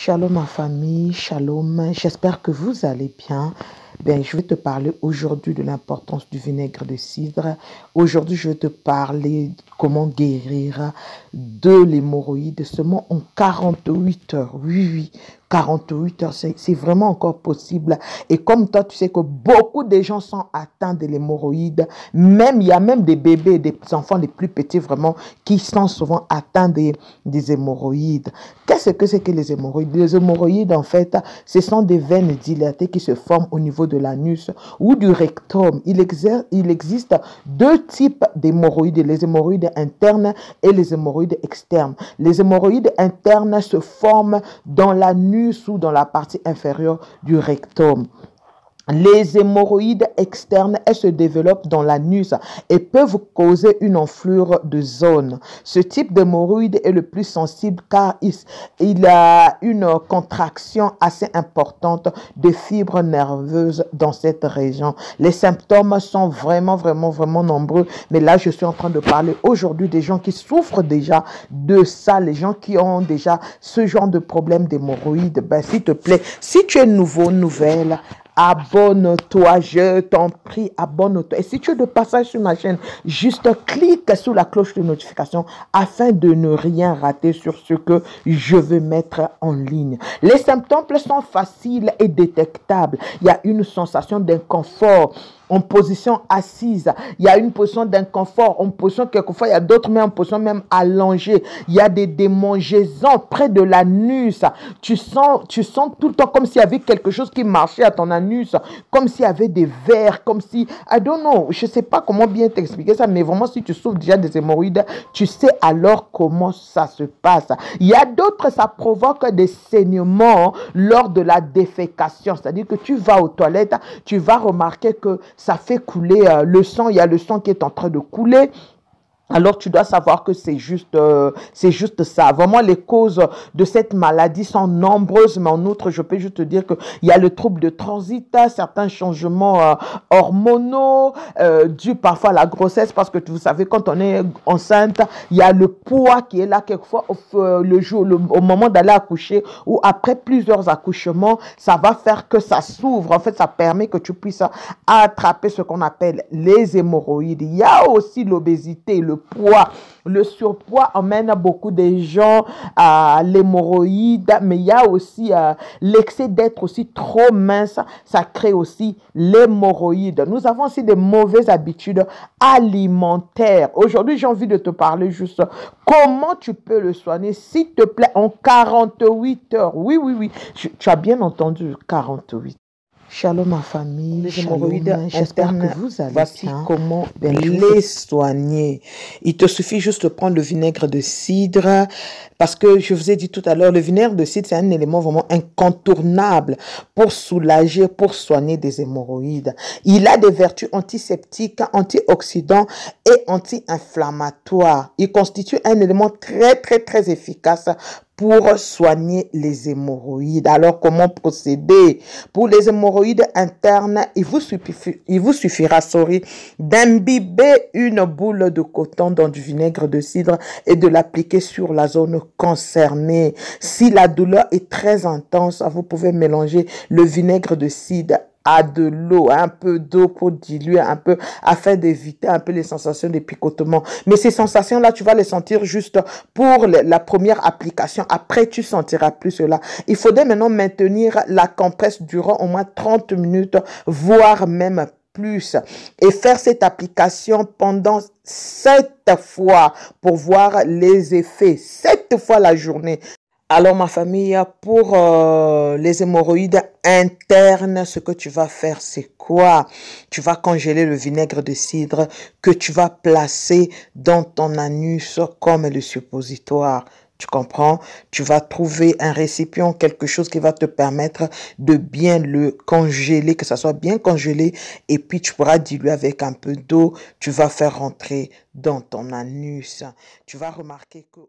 Shalom ma famille, shalom, j'espère que vous allez bien. Je vais te parler aujourd'hui de l'importance du vinaigre de cidre. Aujourd'hui, je vais te parler comment guérir de l'hémorroïde seulement en 48 heures. Oui, 48 heures, c'est vraiment encore possible. Et comme toi, tu sais que beaucoup de gens sont atteints de l'hémorroïde. Il y a même des bébés, des enfants les plus petits vraiment qui sont souvent atteints des hémorroïdes. Qu'est-ce que c'est que les hémorroïdes? Les hémorroïdes, en fait, ce sont des veines dilatées qui se forment au niveau de l'anus ou du rectum. Il existe deux types d'hémorroïdes, les hémorroïdes internes et les hémorroïdes externes. Les hémorroïdes internes se forment dans l'anus ou dans la partie inférieure du rectum. Les hémorroïdes externes, elles se développent dans l'anus et peuvent causer une enflure de zone. Ce type d'hémorroïde est le plus sensible car il a une contraction assez importante de fibres nerveuses dans cette région. Les symptômes sont vraiment nombreux, mais là je suis en train de parler aujourd'hui des gens qui souffrent déjà de ça, les gens qui ont déjà ce genre de problème d'hémorroïdes. S'il te plaît, si tu es nouvelle, abonne-toi, je t'en prie, abonne-toi. Et si tu es de passage sur ma chaîne, juste clique sur la cloche de notification afin de ne rien rater sur ce que je vais mettre en ligne. Les symptômes sont faciles et détectables. Il y a une sensation d'inconfort en position assise. Il y a une position d'inconfort en position, quelquefois, il y a d'autres même en position même allongée. Il y a des démangeaisons près de l'anus. Tu sens tout le temps comme s'il y avait quelque chose qui marchait à ton anus, comme s'il y avait des vers, comme si, I don't know, je ne sais pas comment bien t'expliquer ça, mais vraiment, si tu souffres déjà des hémorroïdes, tu sais alors comment ça se passe. Il y a d'autres, ça provoque des saignements lors de la défécation, c'est-à-dire que tu vas aux toilettes, tu vas remarquer que ça fait couler le sang, il y a le sang qui est en train de couler. Alors, tu dois savoir que c'est juste ça. Vraiment, les causes de cette maladie sont nombreuses, mais en outre, je peux juste te dire qu'il y a le trouble de transit, certains changements hormonaux, dus parfois à la grossesse, parce que vous savez, quand on est enceinte, il y a le poids qui est là quelquefois au moment d'aller accoucher ou après plusieurs accouchements, ça va faire que ça s'ouvre. En fait, ça permet que tu puisses attraper ce qu'on appelle les hémorroïdes. Il y a aussi l'obésité, le poids. Le surpoids emmène beaucoup de gens à l'hémorroïde, mais il y a aussi l'excès d'être aussi trop mince, ça crée aussi l'hémorroïde. Nous avons aussi des mauvaises habitudes alimentaires. Aujourd'hui, j'ai envie de te parler juste comment tu peux le soigner, s'il te plaît, en 48 heures. Oui, tu as bien entendu, 48. Shalom ma famille, les hémorroïdes, j'espère que vous allez voici bien. Comment les soigner. Il te suffit juste de prendre le vinaigre de cidre, parce que je vous ai dit tout à l'heure, le vinaigre de cidre, c'est un élément vraiment incontournable pour soulager, pour soigner des hémorroïdes. Il a des vertus antiseptiques, antioxydants et anti-inflammatoires. Il constitue un élément très efficace pour soigner les hémorroïdes. Alors, comment procéder? Pour les hémorroïdes internes, il vous suffira d'imbiber une boule de coton dans du vinaigre de cidre et de l'appliquer sur la zone concernée. Si la douleur est très intense, vous pouvez mélanger le vinaigre de cidre à de l'eau, un peu d'eau pour diluer un peu afin d'éviter un peu les sensations de picotement. Mais ces sensations-là, tu vas les sentir juste pour la première application. Après, tu sentiras plus cela. Il faudrait maintenant maintenir la compresse durant au moins 30 minutes, voire même plus. Et faire cette application pendant 7 fois pour voir les effets. 7 fois la journée. Alors ma famille, pour les hémorroïdes internes, ce que tu vas faire, c'est quoi? Tu vas congeler le vinaigre de cidre que tu vas placer dans ton anus comme le suppositoire. Tu comprends? Tu vas trouver un récipient, quelque chose qui va te permettre de bien le congeler, que ça soit bien congelé. Et puis, tu pourras diluer avec un peu d'eau. Tu vas faire rentrer dans ton anus. Tu vas remarquer que